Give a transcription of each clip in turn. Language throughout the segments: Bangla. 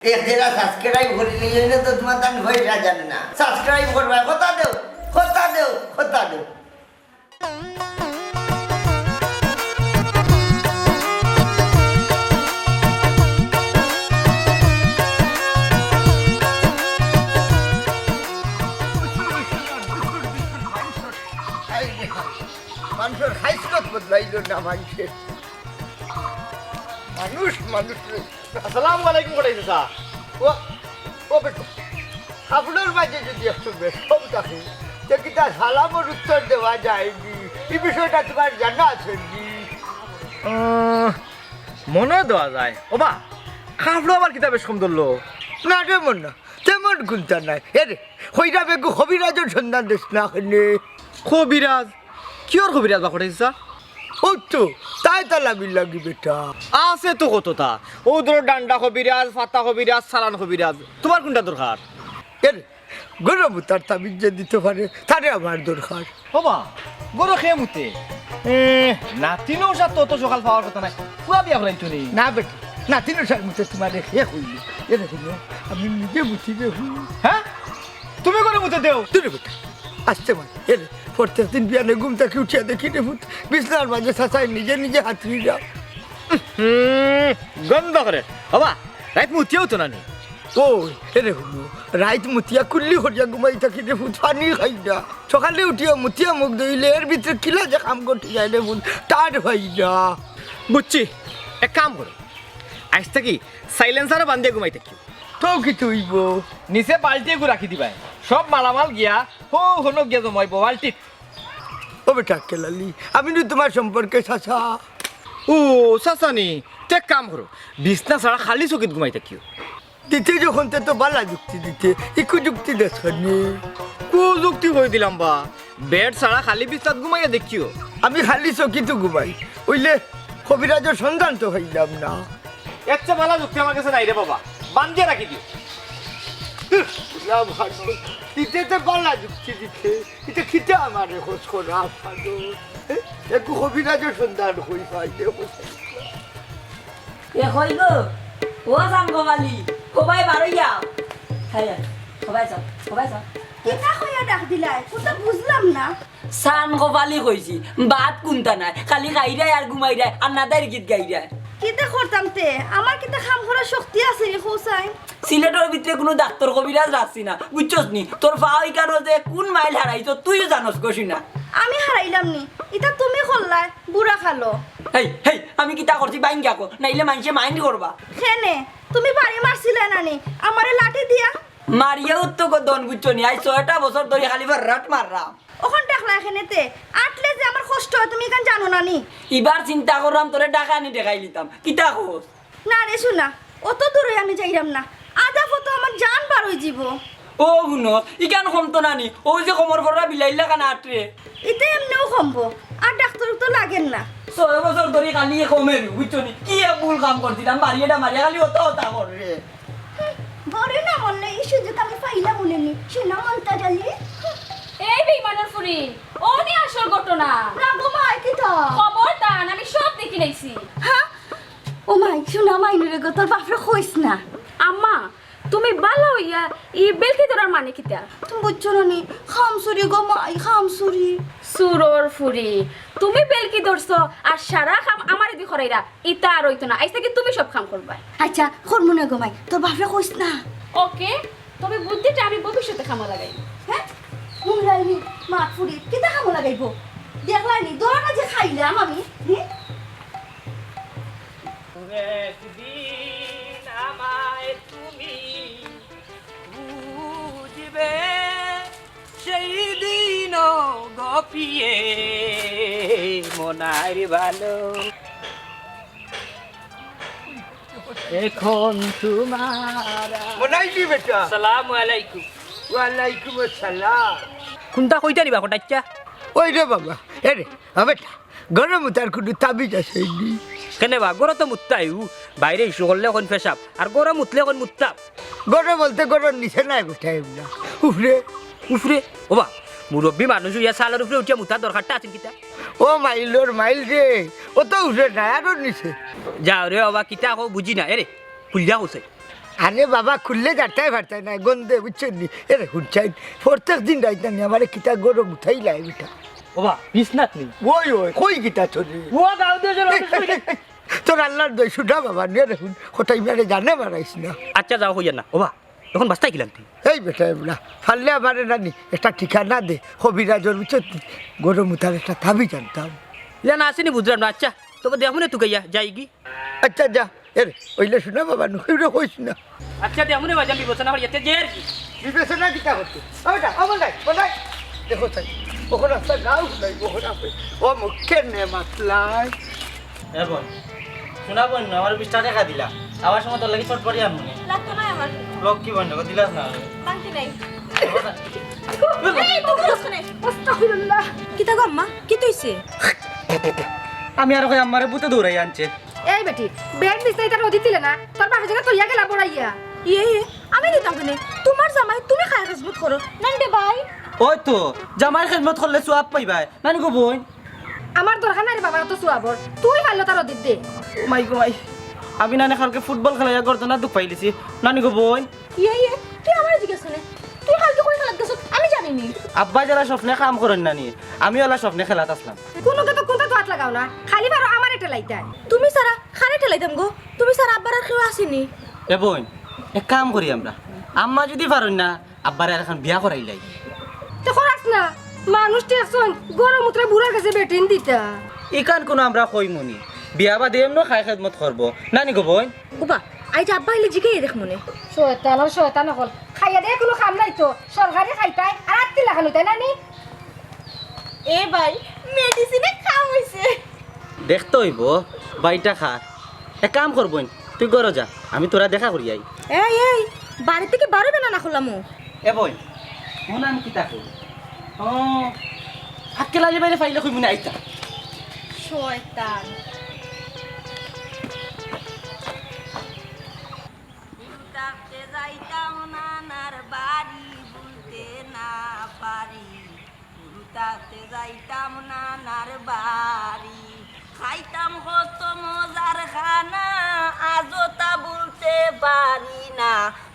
एक जरा सब्सक्राइब করে নিয়ে না তো তোমার দান হইরা জানে না সাবস্ক্রাইব করবা কথা দেও মানুষের খাইছত বদলাইলো না মানুষের মানুষ আসসালামু আলাইকুম কোটাইছে স্যার ও বেটো আপনার মাঝে যদি একটু বেশম থাকে তো কি তার সালামের উত্তর দেওয়া যায়নি এই বিষয়টা তোমার জানা আছে নি মনে দেওয়া যায় ও বা খাবলো আবার কিতাব বেশ কম ধরলো না তেমন না তেমন গুনতা নাই এরে হইরা বেগু হবিরাজের সন্ধান দিস না হলে কবিরাজ কিয়র কবিরাজ বা কোটাইছে স্যার ও তো তাই তালাবি লাগি বেটা আছে তো কতটা ও ধরো ডান্ডা কবিরাজ ফাতা কবিরাজ সালান কবিরাজ তোমার কোনটা দরকার এরে গরম তার তাবিজ যে দিতে পারে তারে আমার দরকার হবা গরো খেয়ে মুতে নাতিনো সাথে তো সকাল পাওয়ার কথা নাই পুয়া বিয়া হলাই তুমি না বেটা না তিনের সার মুখে তোমার রেখে হইলি এরে হইলো আমি নিজে বুঝি রে হই হ্যাঁ তুমি করে মুতে দেও তুই বেটা আসতে মানে এরে প্রত্যেক দিন বিয়ানে ঘুম থেকে উঠিয়া দেখি রে ভূত বিছনার মাঝে সাসাই নিজে হাতড়ি যাও গন্ধ করে হবা রাইত মুতিও তো নানি ও এরে হইলো রাইত মুতিয়া কুল্লি হরিয়া ঘুমাই থাকি রে ভূত পানি খাই না সকালে উঠিয়া মুতিয়া মুখ ধুইলে এর ভিতরে কিলা যে কাম করতে যায় রে ভূত তার ভাই না বুঝছি এক কাম করো আজ থাকি সাইলেন্সারে বান্ধিয়ে ঘুমাই থাকি তো কি তুইব নিচে বালতি গু রাখি দিবাই সব মালামাল গিয়া হো হনো গিয়া জমাইব বালতি ও বেটা কেলালি আমি নি তোমার সম্পর্কে সাসা ও সাসানি তে কাম করো বিছনা ছাড়া খালি চকিত ঘুমাই থাকিও দিতে যখন তে তো বালা যুক্তি দিতে ইকু যুক্তি দেখানি কো যুক্তি হই দিলাম বা বেড ছাড়া খালি বিছনাত ঘুমাইয়া দেখিও আমি খালি চকিতে ঘুমাই ওইলে কবিরাজের সন্ধান তো হইলাম না একটা ভালো যুক্তি আমার কাছে নাই রে বাবা বান্ধিয়ে রাখি দিও দিতে বালা যুক্তি দিতে এটা খিতে আমার খোঁজ করা ভালো একটু কবিরাজের সন্ধান হই পাই এ কই গো ও সাম গোবালি সবাই বারই যাও হ্যাঁ সবাই যাও কেটা কইয়া ডাক দিলাই কোটা বুঝলাম না সান গোবালি কইছি বাত কুনতা নাই খালি গাইরাই আর ঘুমাইরাই আর নাদার গীত গাইরাই কেটা করতাম তে আমার কেটা কাম করার শক্তি আছে রে খোসাই সিলেটের ভিতরে কোনো ডাক্তার কবিরাজ রাখছি না বুঝছস নি তোর পাওয়াই কারো যে কোন মাইল হারাইছো তুইও জানোস কইছি না আমি হারাইলাম নি এটা তুমি করলাই বুড়া খালো হেই হেই আমি কিতা করছি বাইন গাকো নাইলে মানুষে মাইন্ড করবা খেনে তুমি বাড়ি মারছিলে নানি আমারে লাঠি দিয়া মারিয়াও তো দন বুঝছো নি আই 6টা বছর ধরে খালি রাত মাররা ওখান টাকলা এখানেতে আটলে যে আমার কষ্ট হয় তুমি কেন জানো নানি এবার চিন্তা করলাম তোরে টাকা আনি দেখাই লিতাম কিতা কোস না রে শুনা অত দূরে আমি যাইরাম না আধা ফটো আমার জান বার হই যাব ও গুনো ইকান কমতো নানি ও যে কোমর ভরা বিলাইলা কানা আটরে এটা এমনিও কমবো আর ডাক্তার তো লাগেন না 6 বছর ধরে খালি কমের বুঝছো নি কি ভুল কাম করছিলাম মারিয়াটা মারিয়া খালি অত অতা করে বরে না মনে এই সুযোগ আমি পাইলাম বলেনি শোনা মন্তাজ আলি এই বেঈমানের ফুরি ও নি আসল ঘটনা না গো মাই কি তো খবর দান আমি সব দেখি নাইছি হ্যাঁ ও মাই শোনা মাইনুরে গো তোর বাপরে কইস না আম্মা তুমি ভালো হইয়া এই বেলকি ধরার মানে কিতা তুমি বুঝছো না নি খামসুরি গো মাই খামসুরি সুরর ফুরি তুমি বেলকি ধরছো আর সারা কাম আমারে দি খরাইরা ইতা আর হইতো না আইছে কি তুমি সব কাম করবা আচ্ছা হরমোনে গো মাই তোর বাপরে কইস না ওকে তবে বুদ্ধিটা আমি ভবিষ্যতে কামে লাগাই হ্যাঁ হুমরাইনি মা ফুরি কিতা খামো লাগাইবো দেখলাইনি দোরাটা যে খাইলাম আমি হ্যাঁ একদিন আমায় তুমি বুঝবে সেই দিন গপিয়ে মনার ভালো এখন তোমার মনাই দি বেটা আসসালামু আলাইকুম ওয়ালাইকুম আসসালাম কোনটা কইতা নিবা কোটাচ্চা ওই রে বাবা এরে বেটা গরম তার কোনো তাবিজ আছে নি কেনে বা গরো তো মুত্তাইউ বাইরে ইস্যু করলে কোন পেশাব আর গরম মুতলে কোন মুত্তাব গরম বলতে গরম নিচে নাই গোটাই না উফরে উফরে ওবা মুরব্বী মানুষ ইয়া সালের উপরে উঠিয়া মুতার দরকারটা আছে কিতা ও মাইলোর মাইল রে ও তো উফরে না আর নিচে যাও রে বাবা কিতা কো বুঝি না এরে খুলিয়া কইছে আরে বাবা খুললে যাটাই ভারতাই না গন্ধে বুঝছেন নি এরে হুঁচাই প্রত্যেক দিন রাইতে নি আমার কিতা গরম উঠাই লাই বিটা ওবা বিছনাত নি ওই ওই কই কিতা চলি ও গাও দিয়ে চলো তোর আল্লাহর দই সুধা বাবা নিয়ে দেখুন কোথায় মেরে জানে মারাইস না আচ্ছা যাও হইয়া না ওবা তখন বাস্তাই কিলাম তুই এই বেটা এবলা ফাললে আমারে নানি একটা ঠিকানা দে কবিরাজর বুঝছেন গরম উঠার একটা থাবি জানতাম ইলা না আসেনি বুঝলাম না আচ্ছা তবে দেখো না তুই গিয়া যাই কি আচ্ছা যা এরে ওইলে শোনা বাবা নুকিরে কইস না আচ্ছা দেখো না বাজাম বিবেচনা করি এতে যে আর কি বিবেচনা কিতা করতে ওটা আমার নাই বলাই দেখো তাই ওখানে একটা গাও নাই ওখানে ও মুখে নে মাতলাই এখন শোনাবো না আমার 20 টাকা দিলা আমার সময় তোর লাগি চট পড়ি আর মনে লাগতো না আমার লোক কি বন্ধ দিলাস না বাংতি নাই এই বাবু দোস্ত নাই আস্তাগফিরুল্লাহ কিতা গো আম্মা কি তইছে আমি আর কই আমারে বুতে দৌড়াই আনছে এই বেটি বেড বিছাই তার অধি দিলে না তোর বাপের জায়গা তুইয়া গেলা বড়াইয়া ইয়ে আমি দিতাম কেন তোমার জামাই তুমি খায় খেজমত করো নান্ডে ভাই ওই তো জামাই খেদমত করলে সোয়াব পাইবাই নানি গো বোন আমার দরকার নাই রে বাবা তো সুয়াবর তুই পারলো তার অধি দে মাই গো মাই আমি নানি কালকে ফুটবল খেলাইয়া গর্দনা দুঃখ পাইলিছি নানি গো বোন ইয়ে তুই আমার জিজ্ঞেস নে তুই কালকে কই খেলা গেছ আমি জানিনি আব্বা যারা স্বপ্নে কাম করেন নানি আমি ওলা স্বপ্নে খেলাত আসলাম কোনোকে তো কোনটা তো হাত লাগাও না খালি পারো আমার এটা লাইতাই তুমি সারা খানে ঠেলাইতাম গো তুমি সারা আব্বার আর কেউ আসেনি এ বোন এক কাম করি আমরা আম্মা যদি পারেন না আব্বার আর এখন বিয়া করাইলাই তো খরাস না মানুষ টেকছন গরম মুত্রা বুড়ার কাছে বেটেন দিতা ইকান কোনো আমরা কই মনি বিয়া বা দেম ন খাই খেদমত করবো নানি গো বোন ওবা আই যে আব্বা হইলে জিগে দেখ মনে শয়তান হল খাইয়া দে কোনো কাম নাই তো সরকারি খাইতাই আর আত্তি লাগানো তাই না নি এ ভাই মেডিসিনে খাওয়া হইছে দেখতে হইব বাইটা খা এক কাম করবো তুই গরো যা আমি তোরা দেখা করি আই এই বাড়ি থেকে বারবে না খুলামু এ বই মনে আমি কিতা করি ও আকেলা যে বাইরে ফাইলে কই মনে আইতা শয়তান উঠাতে যাইতাম নানার বাড়ি বলতে না পারি উঠাতে যাইতাম নানার বাড়ি খাইতাম কত মজার খানা আজও তা বলতে পারি না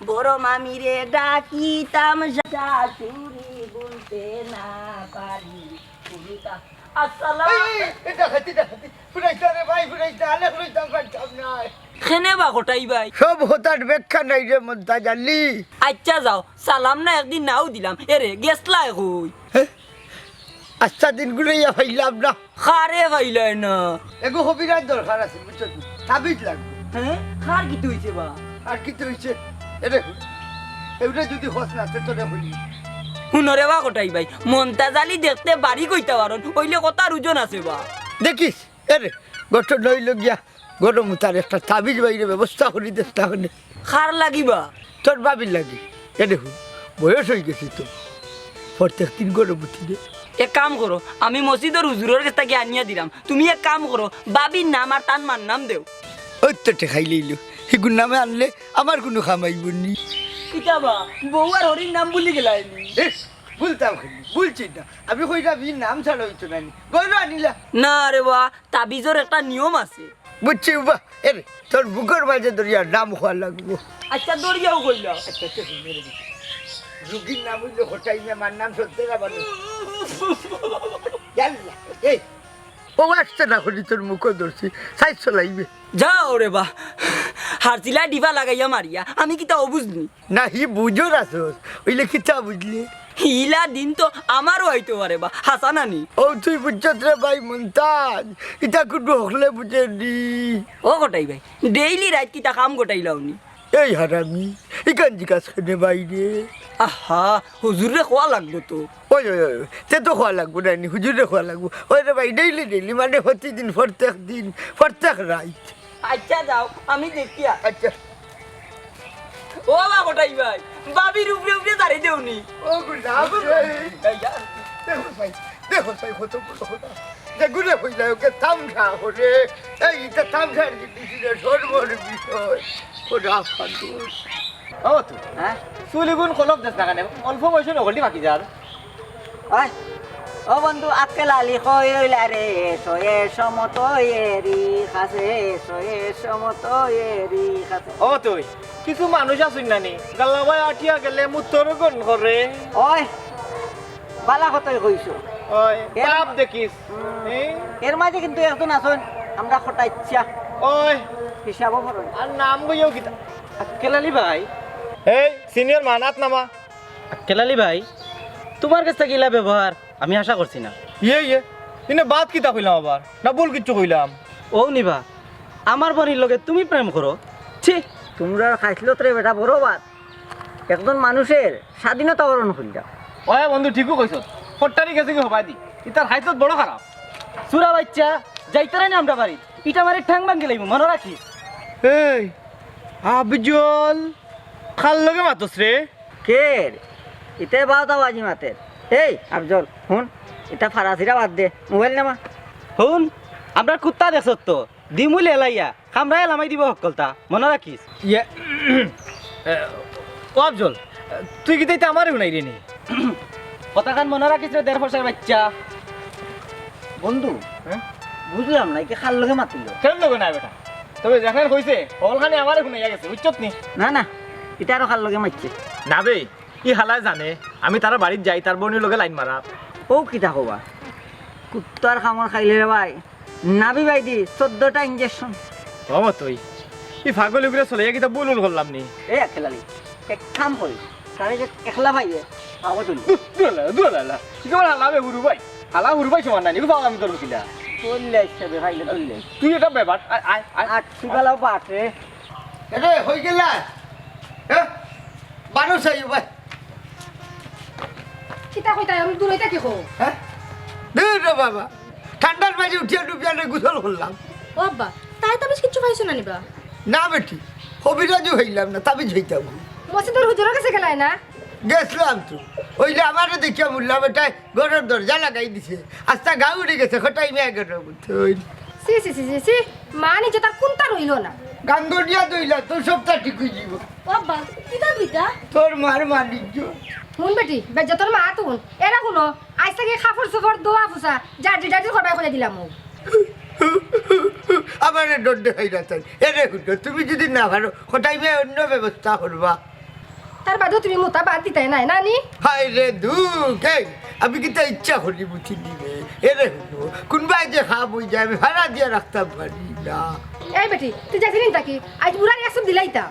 বড় মামিরে ডাকিতাম শাশুড়ি বলতে না পারি আসসালাম এটা খাতি ফুরাইতা রে ভাই ফুরাইতা আলে ফুরাইতাম পারতাম না খেনে বা গোটাই ভাই সব হতার ব্যাখ্যা নাই রে মন্তাজ আলি আচ্ছা যাও সালাম না একদিন নাও দিলাম এরে গেছলা কই আচ্ছা দিনগুলো ইয়া ফাইলাম না খারে ভাইলাই না এগো হবিরাজ দরকার আছে বুঝছো তাবিজ লাগবে হ্যাঁ খার কি তুইছে বা আর কি তো হইছে এরে এবারে যদি হস না তে তোরে হইলি হুনরে বা গোটাই ভাই মন্তাজ আলী দেখতে বাড়ি কইতে পারন ওইলে কথা রুজন আছে বা দেখিস এরে গত নইল গিয়া গরম তার একটা তাবিজ বাইরে ব্যবস্থা করি দেস তাহলে খার লাগিবা তোর বাবির লাগি এরে বয়স হয়ে গেছি তো প্রত্যেক দিন গরম উঠি দে এক কাম করো আমি মসজিদের হুজুরের কাছ থেকে আনিয়া দিলাম তুমি এক কাম করো বাবির নাম আর তার মার নাম দেও ওই তো টেকাই লইল সেগুন নামে আনলে আমার কোনো খামাইব নি কিতাবা বউ আর হরির নাম বলি গেলাইনি বলতাম খালি বলছি না আমি কইরা বীর নাম ছাড়া হইতো না গল্প আনিলা না রে বা তাবিজর একটা নিয়ম আছে বুঝছি বা এরে তোর বুকের মাঝে দরিয়ার নাম হওয়া লাগবো আচ্ছা দরিয়াও কইলা রুগীর নাম হইলো হোটাই আমার নাম সত্যি না বলো এই ও আসছে না করি তোর মুখ ধরছি সাইজ চলাইবে যাও রে বা হারচিলা ডিবা লাগাইয়া মারিয়া আমি কিতা অবুঝনি না হি বুঝোর আসস ওইলে কিতা বুঝলি হিলা দিন তো আমারও হইতে পারে বা হাসানানি ও তুই বুঝছত রে ভাই মন্তাজ ইটা কোনো হকলে বুঝে নি ও গোটাই ভাই ডেইলি রাত কিতা কাম গোটাইলাওনি এই হারামি ইকান জিজ্ঞাসা করে বাইরে আহা হুজুরে খোয়া লাগতো তো ওই তে তো খোয়া লাগবো না হুজুরে খোয়া লাগবো ওই রে ভাই ডেইলি মানে প্রতিদিন প্রত্যেক রাইত আচ্ছা যাও আমি দেখি আচ্ছা ও বা গোটাই ভাই বাবির উপরে উপরে দাঁড়িয়ে দেওনি ও গুলাব দেখো ভাই কত বড় হলো দেখুন হইলা ওকে থামঝা হলে এইটা থামঝা দিছিলে সর্বর বিষয় ওরা ফান্দুস ও তো হ্যাঁ চুলিগুন কলপ দেশ না কেন অল্প বয়সে নগলি বাকি যার আয় ও বন্ধু আক্কেল আলী কইলা রে সয়ে সমতয়েরি খাসে সয়ে সমতয়েরি খাসে। ও তুই কিছু মানুষ আসুন নানি গাল্লাবাই আটিয়া গেলে মুত্তর গণ করে ওই বালা কথাই কইছো। ওই বাপ দেখিস এর মাঝে কিন্তু একজন আসুন আমরা খটা ইচ্ছা ওই হিসাবও করুন। আর নাম বইও কিতা আক্কেল আলী ভাই এই সিনিয়র মানাত নামা। আক্কেল আলী ভাই তোমার কাছ থেকে ইলা ব্যবহার আমি আশা করছি না। ইয়ে ইনে বাত কিতা কইলাম আবার না ভুল কিচ্ছু কইলাম? ও নিবা আমার বোনের লগে তুমি প্রেম করো ছি। তোমরা খাইছিল তোরে বেটা বড় বাত একজন মানুষের স্বাধীনতা বরণ করিলা। ওই বন্ধু ঠিকও কইছ ফট্টারি গেছে কি হবাই দি ইতার হাইতত বড় খারাপ। সুরা বাচ্চা যাইতে না আমরা বাড়ি ইটা মারি ঠ্যাং ভাঙ্গি লাইব মনে রাখিস। এই আবজল খাল লগে মাতস রে কে ইতে বাউতা বাজি মাতের। এই আফজল শুন এটা ফারাসিরা বাদ দে মোবাইল নামা। শুন আমরা কুত্তা দেখছ তো দিমুল এলাইয়া খামরা এলামাই দিব সকলতা মনে রাখিস। ইয়ে ও আফজল তুই কি তাইতে আমারও নাই রে নি কথাখান মনে রাখিস রে 1.5 বছরের বাচ্চা। বন্ধু হ্যাঁ বুঝলাম না একে খাল লগে মাতিল। কেন লগে নাই বেটা তবে যেখানে কইছে অলখানে আমারে শুনাইয়া গেছে বুঝছত নি? না না এটা আরো খাল লগে মারছে। না বে ই হালায় জানে আমি তার বাড়িত যাই তার বোনের লগে লাইন মারা। ও কিতা কবা কুত্তার খামর খাইলে রে ভাই নাবি ভাই দি 14টা ইনজেকশন। বাবা তুই ই ফাগল উগরে চলে কিতা বুলুল করলাম নি। এই খেলালি এক কাম করি তারে যে একলা ভাইয়ে পাবো তুলি দুলা কি কেমন হালাবে হুরু ভাই হালা হুরু ভাই সমান নাই নিকো পাওয়া আমি তোর কিলা চললে হিসাবে ভাইলে চললে তুই এটা ব্যাপার আয় আয় আর সুগালাও পাঠে এরে হয়ে গেল হ্যাঁ মানুষ আইও ভাই কিতা কইতাই আমি দূরইতা কি কো হ্যাঁ দূর রে বাবা ঠান্ডার মাঝে উঠিয়া ডুবিয়া গোসল করলাম। ও আব্বা তাই তাবিজ কিছু পাইছো না নিবা? না বেটি হবিরাজও হইলাম না তাবিজ হইতাম মসজিদের হুজুরের কাছে গেলাই না? গেছিলাম তো ওইলে আমারও দেখিয়া বললাম এটাই ঘরের দরজা লাগাই দিছে আস্তা গা উড়ে গেছে খটাই মেয়ে গেছে সি সি সি সি সি মা নিজে তার কোনটা রইল না। গাঙ্গটিয়া দইলা তোর সবটা ঠিক হয়ে যাব। ও আব্বা কিতা দুইটা? তোর মার মানিজ্য শুন বেটি বেজা তোর মা তুন এরা শুনো আজ থেকে খাফর সুফর দোয়া ফুসা জার্জি জার্জি করবাই করে দিলাম ও। আমার দণ্ডে হয়ে যাচ্ছেন এরে হুটো তুমি যদি না পারো খটাই মেয়ে অন্য ব্যবস্থা করবা। তার বাদেও তুমি মোতা বাদ দিতাই নাই নানি? হাই রে দুঃখ আমি কিন্তু ইচ্ছা করি বুঝি নিবে এরে হুটো কোনবাই যে খাব হয়ে যায় আমি ভাড়া দিয়ে রাখতে পারি না। এই বেটি তুই যাইছিলি তাকি আজ বুড়ার একশো দিলাইতা।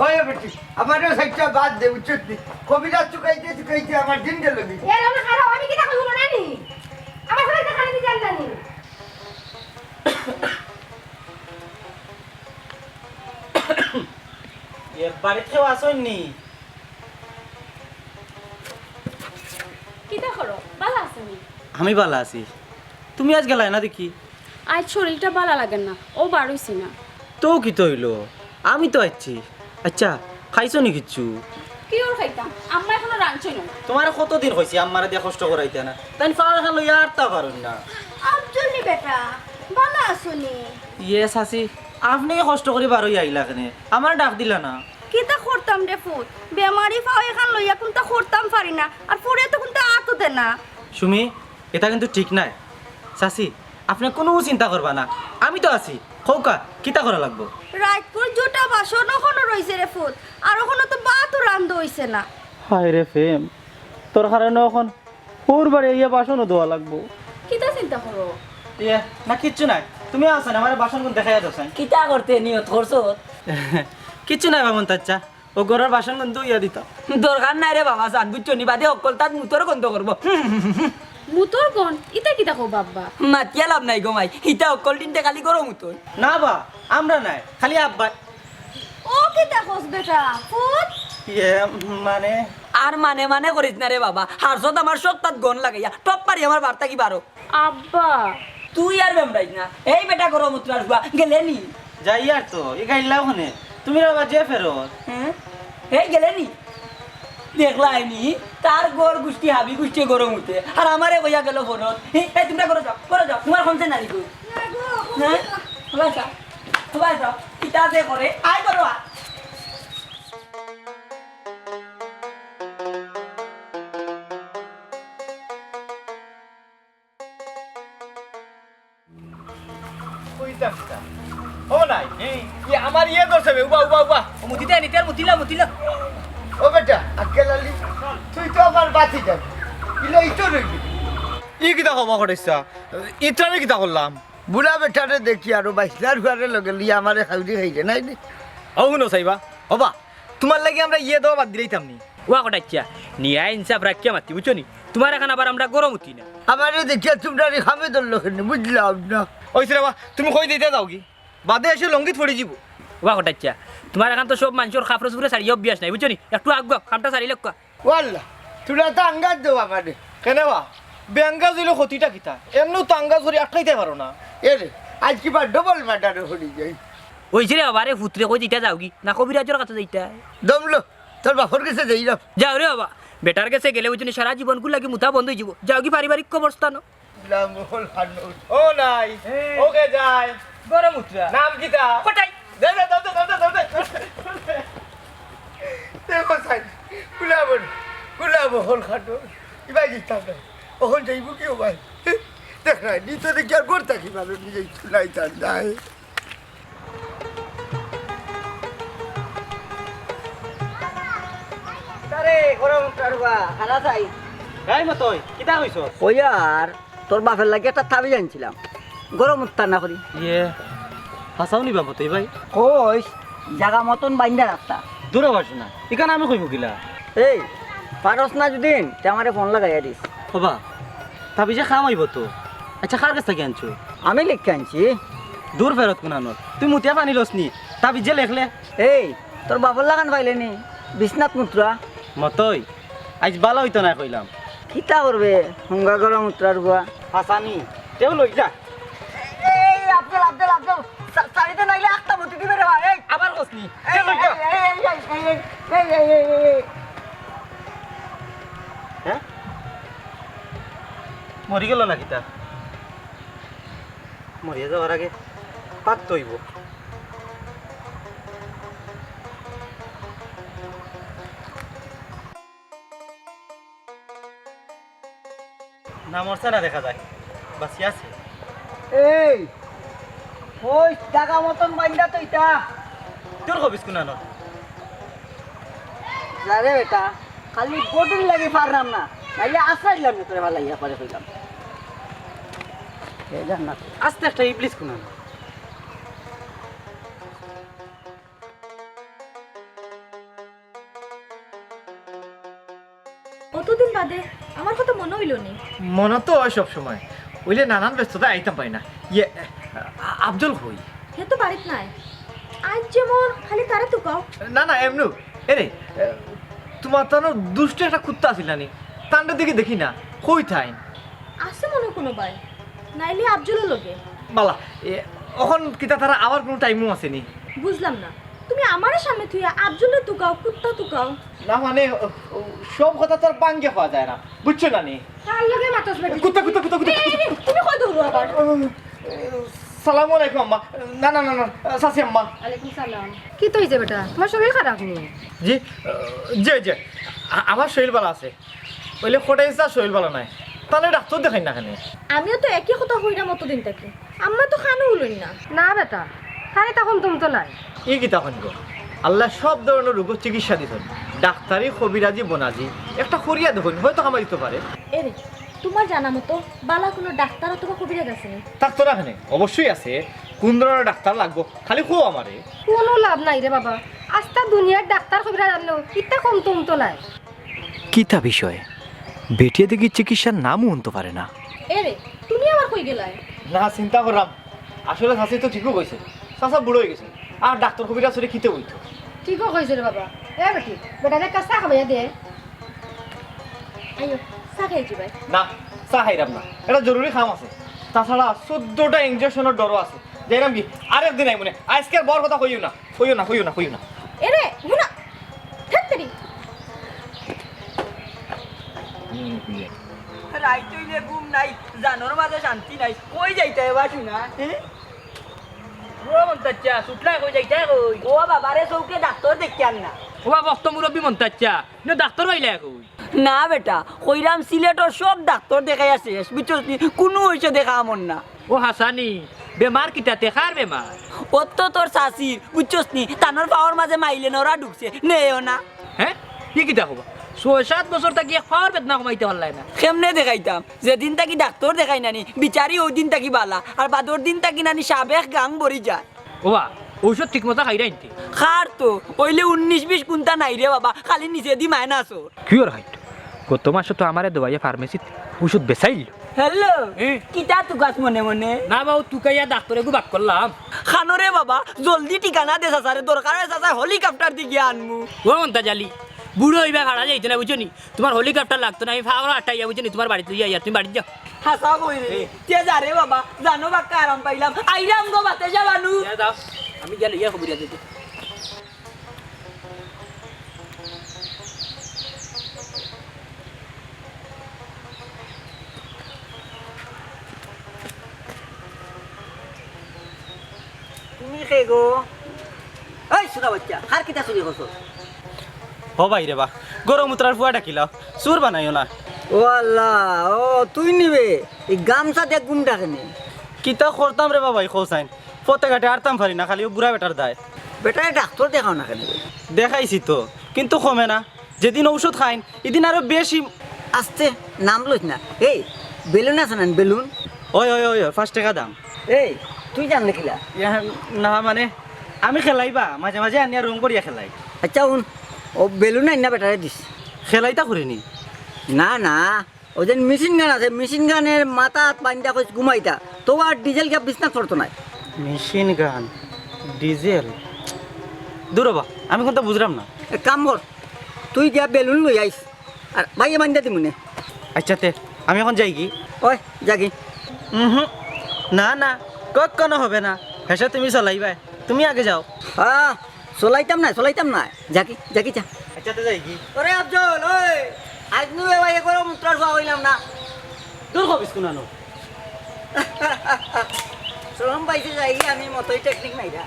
ওই বেটি আমারও সাইডটা বাদ দে উচিত নি কবিতা চুকাইতে চুকাইতে আমার দিন গেল এর না খারাপ আমি কিতা কইব নানি আমার সাথে খালি দি জান নানি। এর বাড়িতে আসেননি কিতা করো ভালো আছেনি? আমি ভালো আছি তুমি আজ গেলাই না দেখি। আজ শরীরটা ভালো লাগে না ও বাড়ইছি না। তো কি তো হইলো আমি তো আছি। আচ্ছা খাইছো নি কিচ্ছু? কি ওর খাইতাম আম্মা এখনো রাঁধছই না। তোমার কতদিন হয়েছে আমারে দিয়ে কষ্ট করাইতে না তাই পাওয়ার খালো ইয়ার তা পারুন না। আফজল নি বেটা ভালো আসুনি? ইয়ে শাসি আপনি কষ্ট করে বারোই আইলা কেনে আমার ডাক দিলা না? কিতা করতাম রে ফুট বেমারি পাও এখান লইয়া কোনটা করতাম পারি না আর পরে তো কোনটা আতো দে না। সুমি এটা কিন্তু ঠিক নাই শাসি আপনি কোনো চিন্তা করবা না আমি তো আছি খৌকা কিতা করা লাগবো। রাতপুর জোটা বাসন ওখানে রইছে রে ফুট আর ওখানে তো বাতও রান্ধ হইছে না। হায় রে ফেম তোর কারণে এখন ওর বাড়ি ইয়ে বাসনও ধোয়া লাগবো। কিতা চিন্তা করো? ইয়ে না কিচ্ছু নাই তুমি আসো না আমার বাসন গুলো দেখাই দোসাই কিতা করতে নিয়ত করছো? কিচ্ছু নাই বামন তাচ্চা ও ঘরের বাসন গুলো ইয়া দিত দরকার নাই রে বাবা জান বুঝছো নি বাদে অকল তার মুতর গন্ধ করবো। মুতর গন ইতা কিতা কো বাবা? মাতিয়া লাভ নাই গমাই ইটা অকল দিনতে খালি করো মুতর। না বা আমরা নাই খালি আব্বা। ও কিতা কস বেটা ফুট? ইয়ে মানে আর মানে মানে করিস না রে বাবা হারসত আমার সত্তাত গন লাগাইয়া টপ পারি আমার বার্তা কি বারো। আব্বা তুই আর বেমরাইস না এই বেটা করো মুত্র আসবা গেলে নি। যাই আর তো এই গাইলা ওখানে তুমি আবার যে ফেরত হ্যাঁ এই গেলে নি দেখলাইনি তার গড় গুষ্টি হাবি গুষ্টি গরম উঠে আর আমারে কইয়া গেল ফোনত এই তোমরা করো যাও তোমার খমছে নারী কই হ্যাঁ সবাই যাও ইটা যে করে আয় করো সিস্টেম সিস্টেম ও নাই ই আমার ইয়ে দর্শে উবা উবা উবা মুতিতে নিতে মুতিলা ও বেটা আকেল আলী তুই তো আমার বাতি যাবি ইলে ইতো রইবি ই কিতা ক্ষমা করিছা ইটারে কিতা করলাম বুড়া বেটারে দেখি আর বাইসলার ঘরে লগে লিয়া আমারে খাউদি খাইছে নাই নি ও শুনো চাইবা হবা তোমার লাগি আমরা ইয়ে দেওয়া বাদ দিলাইতাম নি ওয়া কটাচ্ছা নিয়া ইনসাফ রাখিয়া মাতি বুঝছো নি তোমার এখন আবার আমরা গরম উঠি না আমারে দেখিয়া তোমরা খামে ধরলো কেন বুঝলাম না ওই রে বা তুমি কই দিতে যাও কি বাদে এসে লঙ্গিত পড়ে যাব ওয়া কটাচ্ছা তোমার এখন তো সব মানুষের খাপড় সুপড়ে সারি অভ্যাস নাই বুঝছো নি একটু আগ খামটা সারি লক্কা ওয়াল্লা তোমরা তো আঙ্গাজ দেও আমারে কেন বা বেঙ্গা দিলে ক্ষতিটা কিতা এমনও তো আঙ্গাজ করে আটকাইতে পারো না এরে আজ কিবা ডবল ম্যাটারে হলি যাই ওইছে রে বাবারে ফুতরে কই দিটা যাও কি না কবিরাজের কাছে যাইতা দমলো তোর বাপর কাছে যাই না যাও রে বাবা বেটার কাছে গেলে বুঝছো নি সারা জীবন গুলা কি মুতা বন্ধ হয়ে যাব যাও কি পারিবারিক কবরস্থান ও নাই ওকে যায় গরম মুত্রা নাম কিতা কটাই দে দে দে দে দেখো সাই কুলাবো হল খাটো ইবাই দিতাম না ওখন যাইব কি ও ভাই দেখ না নি তো দেখি আর করতা কি ভালো নিজে চুলাই তার যায় তারে গরম কারবা খানা চাই গাই মতই কিতা কইছ ওই আর তোর বাপের লাগে একটা থাবি আনছিলাম গরম উত্তার না করি ইয়ে হাসাও নিবা মতই ভাই কইস জাগা মতন বাইন্দা রাখতা দূর হবাস না এখানে আমি কইমু গিলা এই পারস না যদি তে আমারে ফোন লাগাইয়া দিস হবা তাবি যে খাম আইব তো আচ্ছা কার কাছ থেকে আনছো আমি লিখে আনছি দূর ফেরত কোনানোর তুই মুতিয়া পানি লস নি তাবি যে লেখলে এই তোর বাপর লাগান পাইলে নি বিশ্বনাথ মুত্রা মতই আজ বালা হইতো না কইলাম কিতা করবে হুঙ্গা গরম উত্তরার গুয়া হাসানি তেও লই যা এই আব্দুল আব্দুল আব্দুল সারিতে নাইলে একটা মুতি দিবে রে ভাই এই আবার কসনি হ্যাঁ মরি গেল না কিতা মরিয়া যাওয়ার আগে পাত তৈব না মরছে না দেখা যায় বাসি আছে এই ওই জাগা মতন বাইন্দা তো ইটা তোর কবিস কোনানো যারে বেটা খালি বডির লাগি পারলাম না নাইলে আসাইলাম তোরে ভালো ইয়া করে কইলাম এই জান্নাত আস্তে একটা ইবলিস কোনানো কতদিন বাদে আমার কথা মনে হইল নি মনে তো হয় সব সময় ওইলে নানান ব্যস্ততা আইতাম পাই না ইয়ে আফজল হই হে তো বাড়িত নাই আজ যেমন খালি তারে তো কও না না এমনু এরে তোমার তো দুষ্ট একটা কুত্তা আছিল না তান্ডের দিকে দেখি না কই থাই আছে মনে কোনো বাই নাইলে আফজলের লগে বালা এখন কিতা তারা আবার কোনো টাইমও আসেনি বুঝলাম না তুমি আমারে সামনে থুইয়া আফজলের তুকাও কুত্তা তুকাও না মানে সব কথা তো আর বাঙ্গে পাওয়া যায় না বুঝছো না নি তার লগে মাতস বেটি কুত্তা কুত্তা কুত্তা কুত্তা তুমি কই দৌড়ো আবার সালাম আলাইকুম আম্মা না না না না সাসি আম্মা আলাইকুম সালাম কি তো হইছে বেটা তোমার শরীর খারাপ নি জি জি জি আমার শরীর ভালো আছে বলে কোটাই শরীর ভালো নাই তাহলে ডাক্তার দেখাই না কেন আমিও তো একই কথা হইরা মতো দিন থাকি আম্মা তো খানো হইলই না না বেটা খালি তখন তুমি তো নাই ই কি তখন গো আল্লাহ সব ধরনের রোগ চিকিৎসা দিতেন ডাক্তারি কবিরাজি বনাজি একটা করিয়া দেখুন হয়তো কামাই দিতে পারে এরে তোমার জানা মতো বালা কোনো ডাক্তার অথবা কবিরাজ আসেনি ডাক্তার এখানে অবশ্যই আছে কোন ধরনের ডাক্তার লাগবো খালি খো আমারে কোনো লাভ নাই রে বাবা আস্তা দুনিয়ার ডাক্তার কবিরা জানলো ইটা কম তুমি তো নাই কিতা বিষয় বেটিয়ে দেখি চিকিৎসার নামও উনতে পারে না এরে তুমি আবার কই গেলাই না চিন্তা করলাম আসলে শাশি তো ঠিকও কইছে চাচা বুড়ো হয়ে গেছে আর ডাক্তার কবিরাজ হলে খিতে হইতো ঠিকও কইছে রে বাবা এ বেটি বেটাকে কাঁচা খাবাইয়া দে আইও চা খাইছি ভাই না চা খাইরাম না এটা জরুরি কাম আছে তাছাড়া 14টা ইঞ্জেকশনের ডরও আছে যাইরাম কি আরেকদিন আই মনে আজকের বড় কথা কইও না কইও না কইও না কইও না এরে গুনা থাকতেরি রাইত হইলে ঘুম নাই জানোর মাঝে শান্তি নাই কই যাইতে এবার শুনা মন্তাচ্চা সুটলা কই যাইতে কই ও বাবারে চৌকে ডাক্তার দেখি আন না ও বাবা ভক্ত মুরব্বী মন্তাচ্চা না ডাক্তার পাইলে কই না বেটা কইরাম সিলেটর সব ডাক্তার দেখাই আছে বুঝছস নি কোনো হইছে দেখা আমন না ও হাসানি বেমার কিটাতে খার বেমার অত তোর শাশির বুঝছস নি তানোর পাওয়ার মাঝে মাইলে নরা ঢুকছে নেও না হ্যাঁ কি কিটা হবা 6-7 বছর থাকি খাওয়ার বেদনা কমাইতে পারলাই না কেমনে দেখাইতাম যেদিন তাকি ডাক্তার দেখাই নানি বিচারি ওই দিন তাকি বালা আর বাদর দিন তাকি নানি সাবেক গাং ভরি যায় ওবা ঔষধ ঠিক মতো খাই রাইনতে খার তো ওইলে 19-20 কুন্তা নাই রে বাবা খালি নিচে দি মাইনাস ওর কি ওর হাইট গত মাসে তো আমারে দবাইয়া ফার্মেসিত ওষুধ বেচাইল হ্যালো কিটা তুকাস মনে মনে না বাবু তুকাইয়া ডাক্তারে গু বাক করলাম খানোরে বাবা জলদি ঠিকানা দে চাচারে দরকার হয় চাচা হেলিকপ্টার দিকে আনমু ও মন্তাজ আলী বুড়ো হইবা ভাড়া যাইতে না বুঝছো নি তোমার হেলিকপ্টার লাগতো না আমি ফাওয়ার আটাইয়া বুঝছো নি তোমার বাড়িতে যাই তুমি বাড়ি যাও হাসা কই রে তে যা রে বাবা জানো বাক্কা আরাম পাইলাম আইরাম গো বাতে যাবানু দাও আমি গেলে ইয়া খবর দিতে তুমি কে গো এই সুরা বাচ্চা আর কিটা চুরি করছো ও ভাই রে বা গরম উতরার ফুয়া ডাকিলাও চুর বানাইও না ও আল্লাহ ও তুই নিবে এই গামছা দেখ গুমটা কেনে কিতা করতাম রে বাবাই খোসাইন ফতে ঘাটে আরতাম পারি না খালি ও বুড়া বেটার দায় বেটারে ডাক্তার দেখাও না কেনে দেখাইছি তো কিন্তু কমে না যেদিন ঔষধ খাইন এদিন আরো বেশি আস্তে নাম লইস না এই বেলুন আছে না বেলুন ওই ওই ওই 5 টাকা দাম এই তুই জান দেখিলা না মানে আমি খেলাইবা মাঝে মাঝে আনিয়া রং করিয়া খেলাই আচ্ছা উন ও বেলুন না বেটারে দিস খেলাইতা করিনি না না ও যে মেশিন গান আছে মেশিন গানের মাথা পাঞ্জা কইস ঘুমাইতা তো আর ডিজেল গ্যাপ বিছনা করতো না মেশিন গান ডিজেল দূর বা আমি কোনটা বুঝলাম না এক কাম কর তুই গিয়া বেলুন লই আইস আর ভাইয়া বান্ধা দিমুনে আচ্ছা তে আমি এখন যাই কি ওই জাগি না না কখনো হবে না হেসে তুমি চলাইবাই তুমি আগে যাও হ্যাঁ চলাইতাম না জাগি জাগি যা আচ্ছা তে যাই কি ওরে আফজল ওই আজ নু ভাই একবার মুত্রার খাওয়া হইলাম না দূর হবিস কোনানো শ্রম পাইছে যাই আমি মতই টেকনিক নাই যা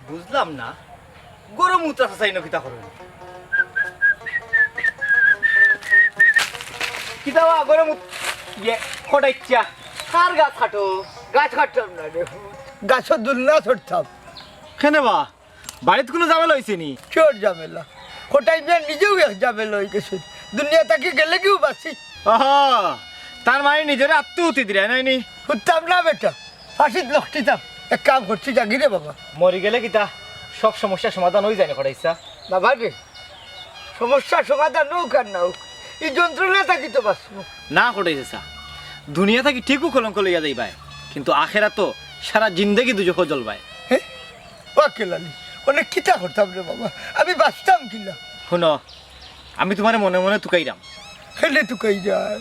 বুঝলাম না গরম মুত্রা চাই না কিতা করবেন কিতা বা গরম খটাইচ্ছা কার গাছ কাটো গাছ কাটতাম না রে গাছের দুলনা ছড়তাম কেন বা বাড়িতে কোনো ঝামেলা হয়েছে নি চোর ঝামেলা কোটাই মিয়া নিজেও এক ঝামেলা হয়ে গেছে দুনিয়া তাকে গেলে কেউ বাসি তার মানে নিজের আত্মহতি দিলে নাইনি উঠতাম না বেটা ফাঁসিত লক্ষিতাম এক কাম করছি জাগি রে বাবা মরি গেলে কিতা সব সমস্যার সমাধান হয়ে যায় না খটাইছা বাবা রে সমস্যার সমাধান হোক আর না হোক এই যন্ত্রণা থাকি তো বাঁচবো না খটাইছে দুনিয়া থাকি ঠিকও কলঙ্ক লইয়া যাইবাই কিন্তু আখেরা তো সারা জিন্দগি দুজো জ্বলবাই হ্যাঁ কেলালি অনেক কিতা করতাম রে বাবা আমি বাঁচতাম কিনা শুনো আমি তোমার মনে মনে তুকাইরাম হেলে তুকাই যায়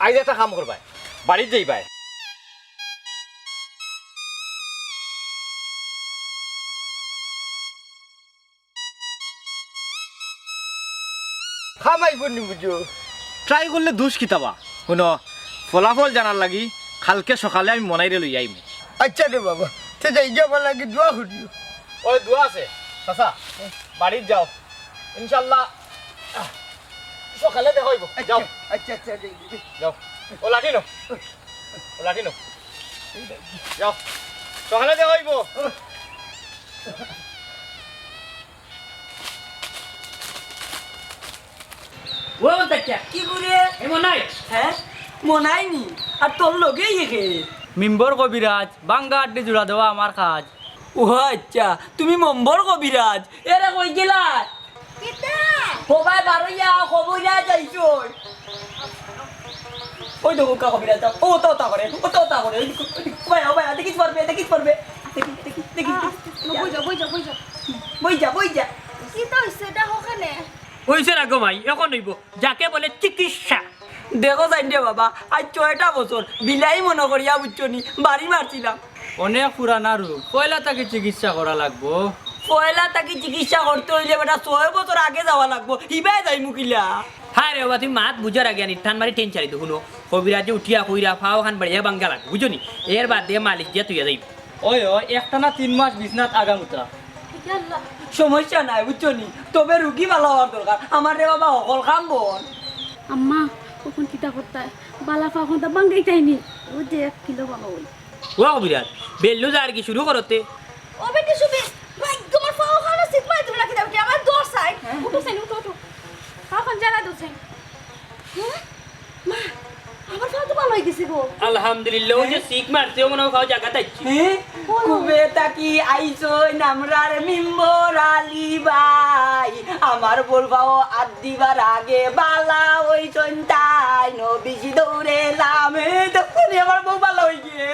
আইজ একটা কাম করবাই বাড়িতে যাইবাই খামাই বনি বুঝো ট্রাই করলে দুষ কিতাবা শুনো ফলাফল জানার লাগি কালকে সকালে আমি মনাইরে লই আইম আচ্ছা রে বাবা তে যাই যাবার লাগে দোয়া করিও ওই দোয়া আছে চাচা বাড়িতে যাও ইনশাল্লাহ সকালে দেখা হইব যাও আচ্ছা আচ্ছা যাও ও লাঠি নো যাও সকালে দেখা হইব ও বাচ্চা কি করে এমন নাই হ্যাঁ মনাই নি আর তোর লগেই একে মিম্বর কবিরাজ বাঙ্গা আড্ডি জোড়া দেওয়া আমার কাজ ও আচ্ছা তুমি নম্বর কবিরাজ এরা কই গেলা সবাই বারইয়া খবরিয়া যাইছো ওই দেখো কা কবিরাজ ও তো করে ভাই দেখিস পারবে দেখি বই যা কি তো হইছে এটা ওখানে হইছে না গো ভাই এখন হইব যাকে বলে চিকিৎসা দেখো যাই দে বাবা আজ 6টা বছর বিলাই মনে করিয়া বুঝছো নি বাড়ি মারছিলাম অনেক পুরানা রোগ পয়লা তাকে চিকিৎসা করা লাগবো। পয়লা তাকে চিকিৎসা করতে হইলে বেটা 6 বছর আগে যাওয়া লাগবো, ইবাই যাই মুকিলা। হ্যাঁ রে বাবা, তুমি মাত বুঝার আগে আনি ঠান মারি টেন চারি তো শুনো কবিরাজে উঠিয়া কইরা ফাও খান বাড়িয়া বাঙ্গা লাগবে বুঝো নি, এর বাদ দিয়ে মালিশ দিয়া তুইয়া যাইব। ওই একটা না 3 মাস বিছনাত আগামুতা। সমস্যা নাই বুঝছো নি, তবে রুগী ভালো হওয়ার দরকার। আমার রে বাবা অকল কাম বল। আম্মা কখন কিতা করতায় বালা ফাখন তা বাঙ্গাই তাইনি ও যে 1 কিলো বাবা ওই ও কবিরাজ বেল্লু যা আর কি শুরু করতে। ও বেটি শুবি ভাই তোমার ফাও খানা সিট মাই তুমি রাখি দাও কি আমার দর সাই উঠো সেন উঠো ফাখন জানা দোছে হ্যাঁ মা আমার ফাও তো ভালো হয়ে গেছে গো আলহামদুলিল্লাহ, ও যে সিক মারছে ও মনে হয় খাও জায়গা তাইছি। কুবে তাকি আইছো নামরার মিম্বর আলী ভাই, আমার বলবাও আদিবার আগে বালা ওই চন্তাই নবীজি দৌড়ে লামে তখন আমার বউ ভালো হয়ে গিয়ে।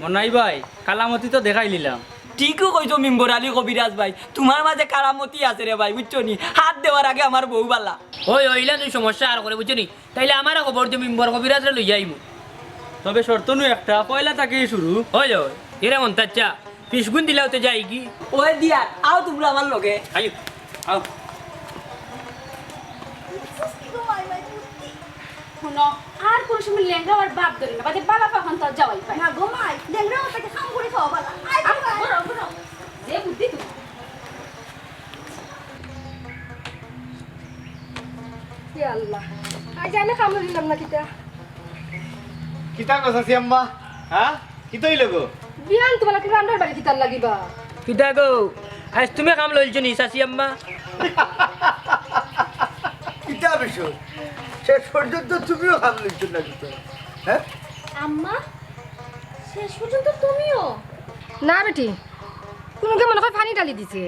মনাই ভাই কালামতি তো দেখাই নিলাম। ঠিকও কইছো মিম্বর আলী কবিরাজ ভাই, তোমার মাঝে কারামতি আছে রে ভাই বুঝছো নি, হাত দেওয়ার আগে আমার বউ বালা। ওই ওইলা তুই সমস্যা আর করে বুঝছো নি, তাইলে আমার খবর তুমি মেম্বর কবিরাজরে লই যাইমু। তবে শর্ত নু একটা পয়লা তাকে শুরু। ওই ওই এরা মন তাচ্চা পিসগুন দিলেও তো যাই কি। ওই দিয়া আও তোমরা আমার লগে। আইও আও কি গো মাই মাই বুদ্ধি শুনো আর কোন সময় লেঙ্গা আর বাপ ধরে না বাদে বালা ফাখন তো যাওয়াই পায় না গো মাই লেংরা ওটাকে খাম করে খাওয়া বালা আই বড় বড় যে বুদ্ধি তুমি ইয়া আল্লাহ আজ আমি কামড় দিলাম না কিতা কিতা কথা আম্মা? হ্যাঁ কি তৈল গো? বিয়ান তোমার কি রান্নার বাড়ি কিতার লাগিবা? কিতা গো আজ তুমি কাম লইছো নি চাচি আম্মা? কিতা বিষয় শেষ পর্যন্ত তুমিও হাম লিখছো না কিন্তু হ্যাঁ আম্মা শেষ পর্যন্ত তুমিও না বেটি কোনকে মনে হয় পানি ডালি দিছে।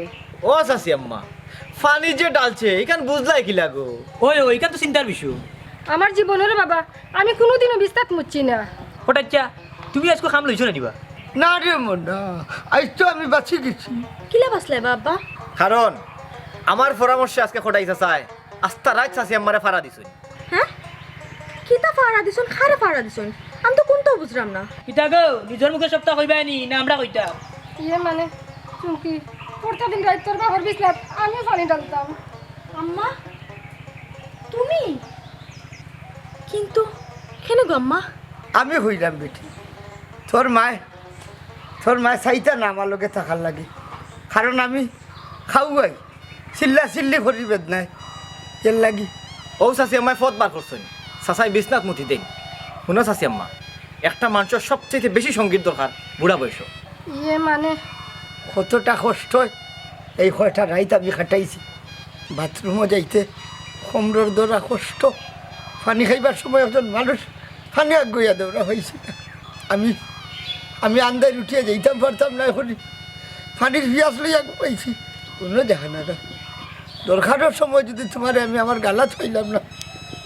ও চাচি আম্মা পানি যে ডালছে এখান বুঝলাই কি লাগো? ওই ওইখান তো চিন্তার বিষয়। আমার জীবনের বাবা আমি কোনোদিনও বিস্তার মুচ্ছি না। ওটাচ্চা তুমি আজকে কাম লইছো না দিবা? না রে মনা আজ তো আমি বাঁচি গেছি। কিলা বাসলে বাবা? কারণ আমার পরামর্শে আজকে খোটাইছা চাই আস্তা রাত চাচি আম্মারে ফাড়া দিছুন। হ্যাঁ কিতা ফাড়া দিছুন খারে ফাড়া দিছুন আমি তো কোনটাও বুঝলাম না। কিতা গো নিজের মুখে সপ্তাহ কইবাই নি না আমরা কইতা? ইয়ে মানে চুমকি পড়তা দিন রাত তোর বাবার বিছনাত আমিও পানি ডালতাম। আম্মা তুমি কিন্তু কেন গো আম্মা? আমি হইলাম বেটি তোর মায় চাইতা না আমার লোকে থাকার লাগে, কারণ আমি খাওয়াই চিল্লা চিল্লি করিবেদ নাই এর লাগি। ও চাচি আম্মায় ফত বার করছেন চাচাই বিছনাত মুঠি দেন। শুনো চাচি আম্মা, একটা মানুষের সবচেয়ে বেশি সঙ্গীত দরকার বুড়া বয়স। ইয়ে মানে কতটা কষ্ট এই কয়টা রাইত আমি খাটাইছি। বাথরুমও যাইতে কমরোর দ্বারা কষ্ট, পানি খাইবার সময় একজন মানুষ পানি আগুয়া দেওয়া হয়েছে। আমি আন্দায় উঠিয়ে যাইতাম পারতাম না, এখন পানির পিয়াস লইয়া পাইছি কোনো দেখা না। দরকারের সময় যদি তোমার আমি আমার গালাত হইলাম না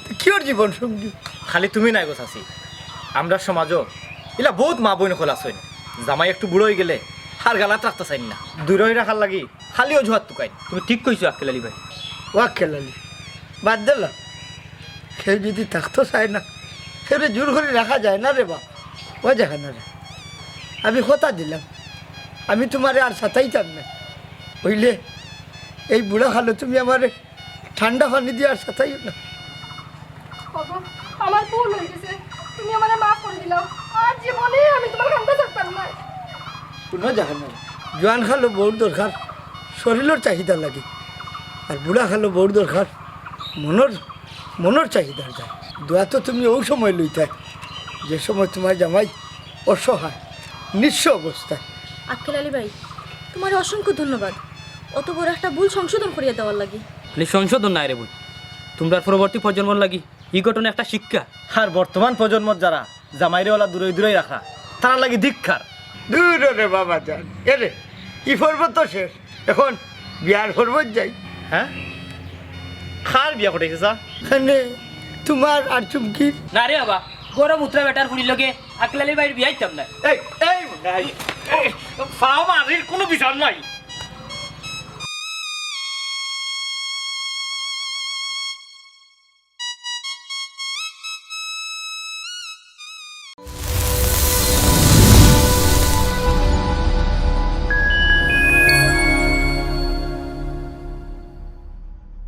তো কিওর জীবন সঙ্গী? খালি তুমি নাই গো চাচি, আমরা সমাজও এলা বহুত মা বোন খোলা আছে, জামাই একটু বুড়ো হয়ে গেলে আর গালাত রাখতে চাই না, দূরে রাখার লাগি খালি অজুহাত টুকাই। তুমি ঠিক কইছো আক্কেল আলী ভাই। ওয়া খেলালি বাদ দিল, কেউ যদি থাকতো চায় না সেটা জোর করে রাখা যায় না রে বাপ। ও দেখা না রে, আমি কথা দিলাম আমি তোমারে আর সাঁতাইতাম না, হইলে এই বুড়া খালো তুমি আমার ঠান্ডা পানি দিয়ে আর সাঁতাইও না। বাবা আমার ভুল হয়ে গেছে, তুমি আমারে মাফ করে দিলাও। আর জীবনে আমি তোমার কাছে থাকতাম না। কোনো দেখা না, জোয়ান খালো বউর দরকার শরীরের চাহিদা লাগে, আর বুড়া খালো বউর দরকার মনের চাহিদা যায়। দোয়া তো তুমি ওই সময় লইতে যে সময় তোমার জামাই অসহায় নিঃস্ব অবস্থায়। আক্কেল আলী ভাই তোমার অসংখ্য ধন্যবাদ অত বড় একটা ভুল সংশোধন করিয়া দেওয়ার লাগি। খালি সংশোধন নাই রে বই, তোমরা পরবর্তী প্রজন্মর লাগি এই ঘটনা একটা শিক্ষা। আর বর্তমান প্রজন্মর যারা জামাইরে ওলা দূরে দূরে রাখা তারা লাগি ধিক্ষার। দূর রে বাবা যান এরে ই পর্বত তো শেষ, এখন বিয়ার পর্বত যাই। হ্যাঁ খার বিয়া কটাইছে চা? এখানে তোমার আর চুমকির। না রে বাবা, গরম মুত্রা বেটার ফুড়ির লগে আক্কেল আলী ভাইয়ের বিয়াইতাম না। এই এই ফাও মারির কোনো বিচার নাই।